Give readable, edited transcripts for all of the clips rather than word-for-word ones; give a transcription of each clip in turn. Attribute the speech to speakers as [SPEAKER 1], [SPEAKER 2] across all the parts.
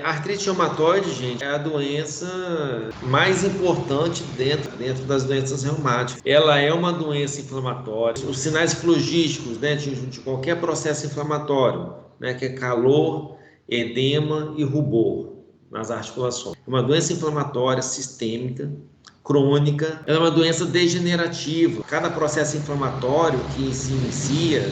[SPEAKER 1] A artrite reumatoide, gente, é a doença mais importante dentro das doenças reumáticas. Ela é uma doença inflamatória. Os sinais flogísticos, né, de qualquer processo inflamatório, né, que é calor, edema e rubor nas articulações. É uma doença inflamatória sistêmica, crônica. Ela é uma doença degenerativa. Cada processo inflamatório que se inicia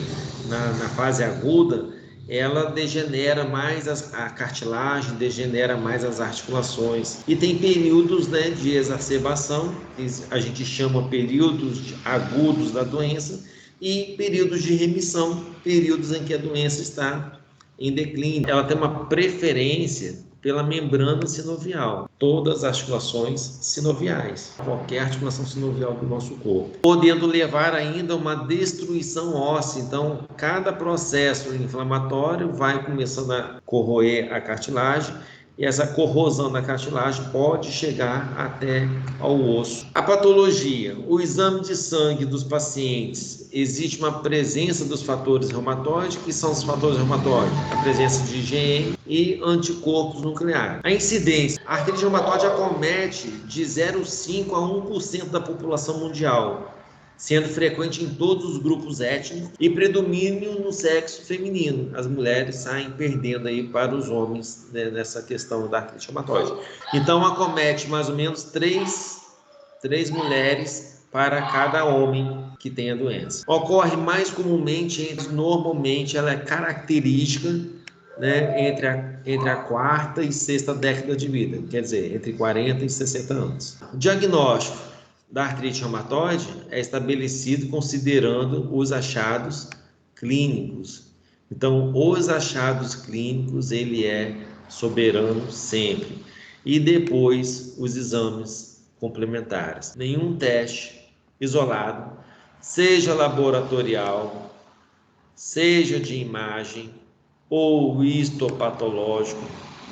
[SPEAKER 1] na fase aguda, ela degenera mais a cartilagem, degenera mais as articulações. E tem períodos, né, de exacerbação, que a gente chama períodos agudos da doença, e períodos de remissão, períodos em que a doença está em declínio. Ela tem uma preferência pela membrana sinovial, todas as articulações sinoviais, qualquer articulação sinovial do nosso corpo, podendo levar ainda a uma destruição óssea. Então, cada processo inflamatório vai começando a corroer a cartilagem, e essa corrosão da cartilagem pode chegar até ao osso. A patologia: o exame de sangue dos pacientes, existe uma presença dos fatores reumatóides. Que são os fatores reumatóides? A presença de IgM e anticorpos nucleares. A incidência: a artrite reumatoide acomete de 0,5% a 1% da população mundial, sendo frequente em todos os grupos étnicos e predomínio no sexo feminino. As mulheres saem perdendo aí para os homens, né, nessa questão da artrite reumatoide. Então, acomete mais ou menos três mulheres para cada homem que tem a doença. Ocorre mais comumente, normalmente ela é característica, né, entre a quarta e sexta década de vida, quer dizer, entre 40 e 60 anos. Diagnóstico da artrite reumatoide é estabelecido considerando os achados clínicos. Então, os achados clínicos, ele é soberano sempre. E depois, os exames complementares. Nenhum teste isolado, seja laboratorial, seja de imagem ou histopatológico,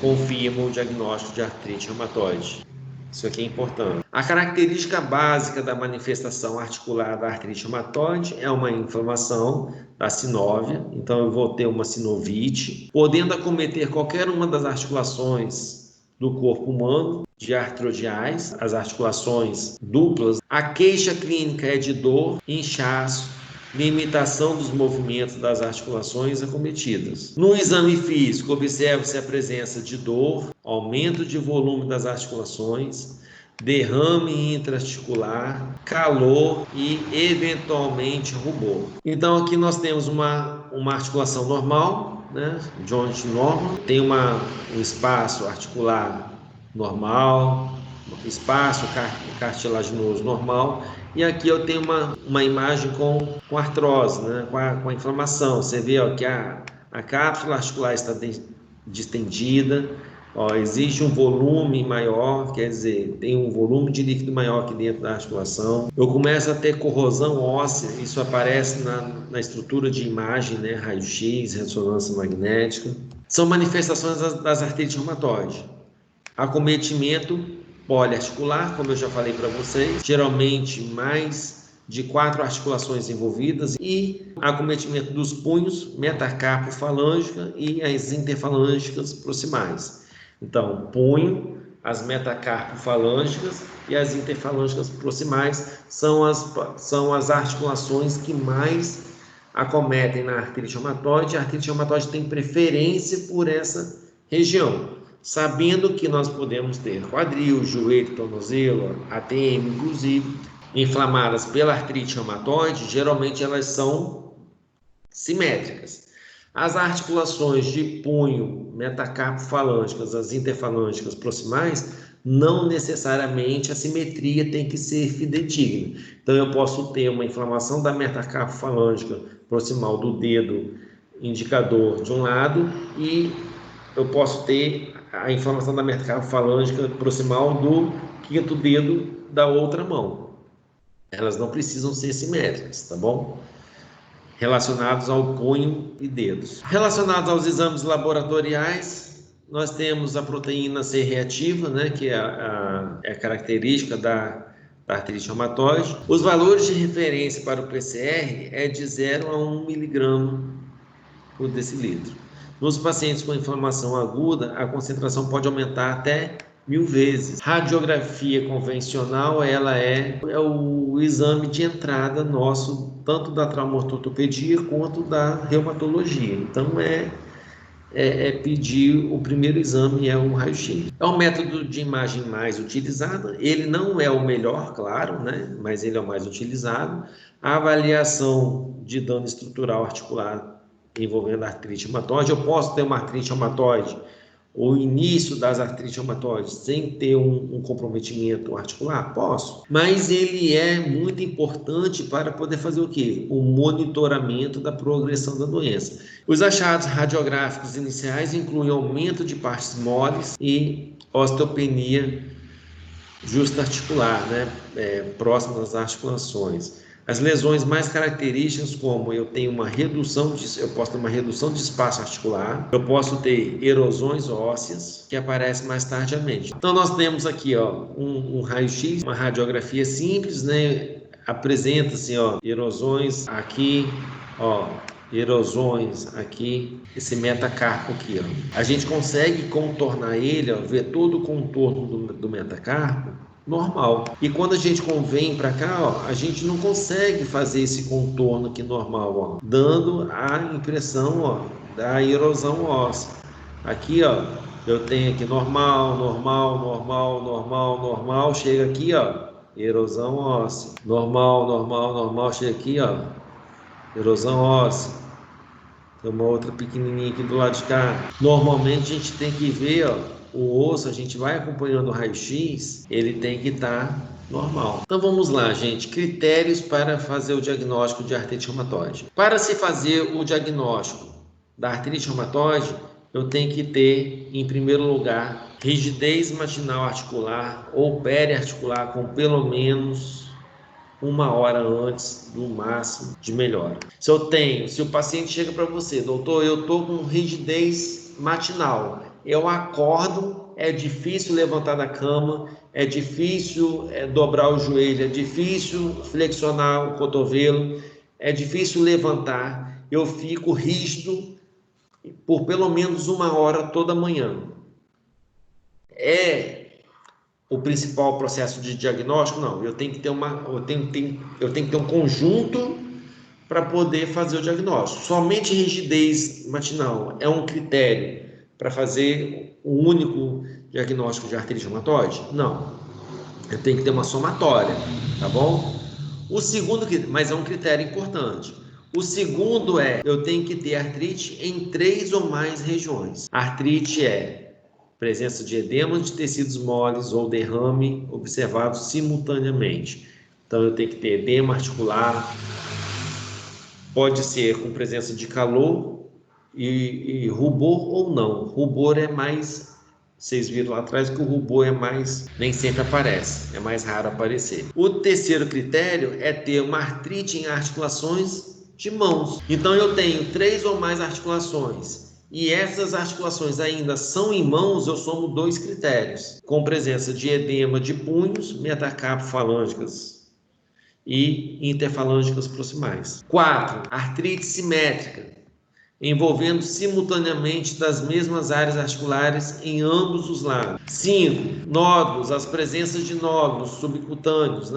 [SPEAKER 1] confirma o diagnóstico de artrite reumatoide. Isso aqui é importante. A característica básica da manifestação articular da artrite reumatoide é uma inflamação da sinóvia. Então, eu vou ter uma sinovite, podendo acometer qualquer uma das articulações do corpo humano, de artrodiais, as articulações duplas. A queixa clínica é de dor, inchaço, limitação dos movimentos das articulações acometidas. No exame físico, observa-se a presença de dor, aumento de volume das articulações, derrame intraarticular, calor e, eventualmente, rubor. Então, aqui nós temos uma articulação normal, né? Joint normal, tem um espaço articular normal, espaço cartilaginoso normal, e aqui eu tenho uma imagem com artrose, né? com a inflamação. Você vê, ó, que a cápsula articular está distendida, ó, existe um volume maior, quer dizer, tem um volume de líquido maior aqui dentro da articulação. Eu começo a ter corrosão óssea, isso aparece na estrutura de imagem, né? Raio-X, ressonância magnética. São manifestações das artrites reumatoides. Acometimento poliarticular, como eu já falei para vocês, geralmente mais de 4 articulações envolvidas, e acometimento dos punhos, metacarpo-falângica e as interfalângicas proximais. Então, punho, as metacarpo-falângicas e as interfalângicas proximais são as articulações que mais acometem na artrite reumatoide. A artrite reumatoide tem preferência por essa região, sabendo que nós podemos ter quadril, joelho, tornozelo, ATM, inclusive, inflamadas pela artrite reumatoide. Geralmente elas são simétricas. As articulações de punho, metacarpo-falângicas, as interfalângicas proximais, não necessariamente a simetria tem que ser fidedigna. Então, eu posso ter uma inflamação da metacarpo-falângica proximal do dedo indicador de um lado, e eu posso ter a inflamação da metacarpo-falângica proximal do quinto dedo da outra mão. Elas não precisam ser simétricas, tá bom? Relacionados ao punho e dedos. Relacionados aos exames laboratoriais, nós temos a proteína C reativa, né, que é a característica da artrite reumatoide. Os valores de referência para o PCR é de 0 a 1 miligrama por decilitro. Nos pacientes com inflamação aguda, a concentração pode aumentar até 1000 vezes. Radiografia convencional, ela é o exame de entrada nosso, tanto da traumatortopedia quanto da reumatologia. Então, pedir o primeiro exame é o raio-x. É o método de imagem mais utilizado. Ele não é o melhor, claro, né? Mas ele é o mais utilizado. A avaliação de dano estrutural articular envolvendo artrite reumatoide. Eu posso ter uma artrite reumatoide, o início das artrites reumatoides, sem ter um comprometimento articular? Posso. Mas ele é muito importante para poder fazer o quê? O monitoramento da progressão da doença. Os achados radiográficos iniciais incluem aumento de partes moles e osteopenia justa-articular, né? Próxima das articulações. As lesões mais características, como eu posso ter uma redução de espaço articular, eu posso ter erosões ósseas que aparecem mais tardiamente. Então nós temos aqui, um raio-x, uma radiografia simples, né? Apresenta-se, erosões aqui, erosões aqui, esse metacarpo aqui, A gente consegue contornar ele, ver todo o contorno do metacarpo normal. E quando a gente vem para cá, a gente não consegue fazer esse contorno aqui normal, dando a impressão, da erosão óssea. Aqui, eu tenho aqui normal, normal, normal, normal, normal, chega aqui, erosão óssea. Normal, normal, normal, chega aqui, erosão óssea. Tem uma outra pequenininha aqui do lado de cá. Normalmente a gente tem que ver, o osso, a gente vai acompanhando o raio-x, ele tem que estar normal. Então vamos lá, gente. Critérios para fazer o diagnóstico de artrite reumatoide. Para se fazer o diagnóstico da artrite reumatoide, eu tenho que ter, em primeiro lugar, rigidez matinal articular ou periarticular com pelo menos 1 hora antes do máximo de melhora. Se o paciente chega para você, doutor, eu estou com rigidez matinal, eu acordo, é difícil levantar da cama, é difícil dobrar o joelho, é difícil flexionar o cotovelo, é difícil levantar, eu fico rígido por pelo menos 1 hora toda manhã. É o principal processo de diagnóstico? Não, eu tenho que ter um conjunto para poder fazer o diagnóstico. Somente rigidez matinal é um critério para fazer o único diagnóstico de artrite reumatoide? Não. Eu tenho que ter uma somatória, tá bom? O segundo, mas é um critério importante. O segundo eu tenho que ter artrite em 3 ou mais regiões. Artrite é presença de edema de tecidos moles ou derrame observados simultaneamente. Então eu tenho que ter edema articular, pode ser com presença de calor e rubor ou não. Rubor é mais, vocês viram lá atrás que o rubor nem sempre aparece, é mais raro aparecer. O terceiro critério é ter uma artrite em articulações de mãos. Então eu tenho 3 ou mais articulações e essas articulações ainda são em mãos, eu somo 2 critérios, com presença de edema de punhos, metacarpofalângicas e interfalângicas proximais. 4. Artrite simétrica, envolvendo simultaneamente das mesmas áreas articulares em ambos os lados. 5. Nódulos, as presenças de nódulos subcutâneos,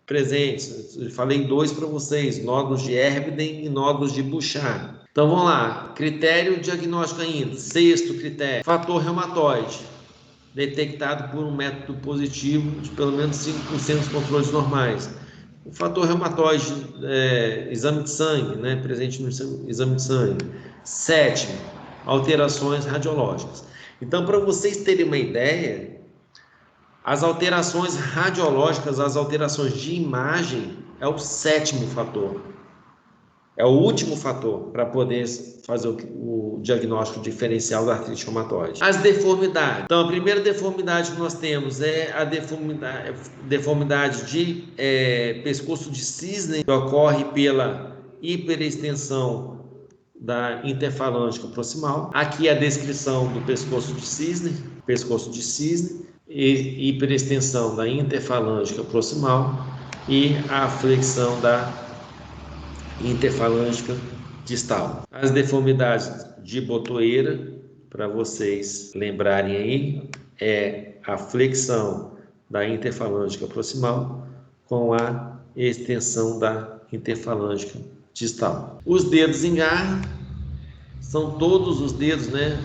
[SPEAKER 1] presentes. Eu falei 2 para vocês, nódulos de Herbden e nódulos de Bouchard. Então vamos lá, critério diagnóstico ainda. 6º critério, fator reumatoide, detectado por um método positivo de pelo menos 5% dos controles normais. O fator reumatoide, exame de sangue, presente no exame de sangue. 7º, alterações radiológicas. Então, para vocês terem uma ideia, as alterações radiológicas, as alterações de imagem, é o 7º fator. É o último fator para poder fazer o diagnóstico diferencial da artrite reumatoide. As deformidades. Então, a primeira deformidade que nós temos é a deformidade de pescoço de cisne, que ocorre pela hiperextensão da interfalângica proximal. Aqui a descrição do pescoço de cisne, e hiperextensão da interfalângica proximal e a flexão da interfalângica distal. As deformidades de botoeira, para vocês lembrarem aí, é a flexão da interfalângica proximal com a extensão da interfalângica distal. Os dedos em garra são todos os dedos, né,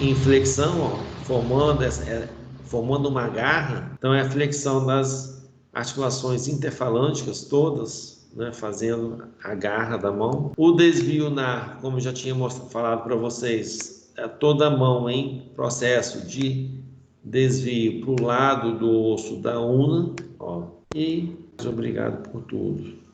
[SPEAKER 1] em flexão, ó, formando uma garra. Então é a flexão das articulações interfalângicas todas, né, fazendo a garra da mão. O desvio ulnar, como já tinha falado para vocês, é toda a mão em processo de desvio para o lado do osso da una, ó. E obrigado por tudo.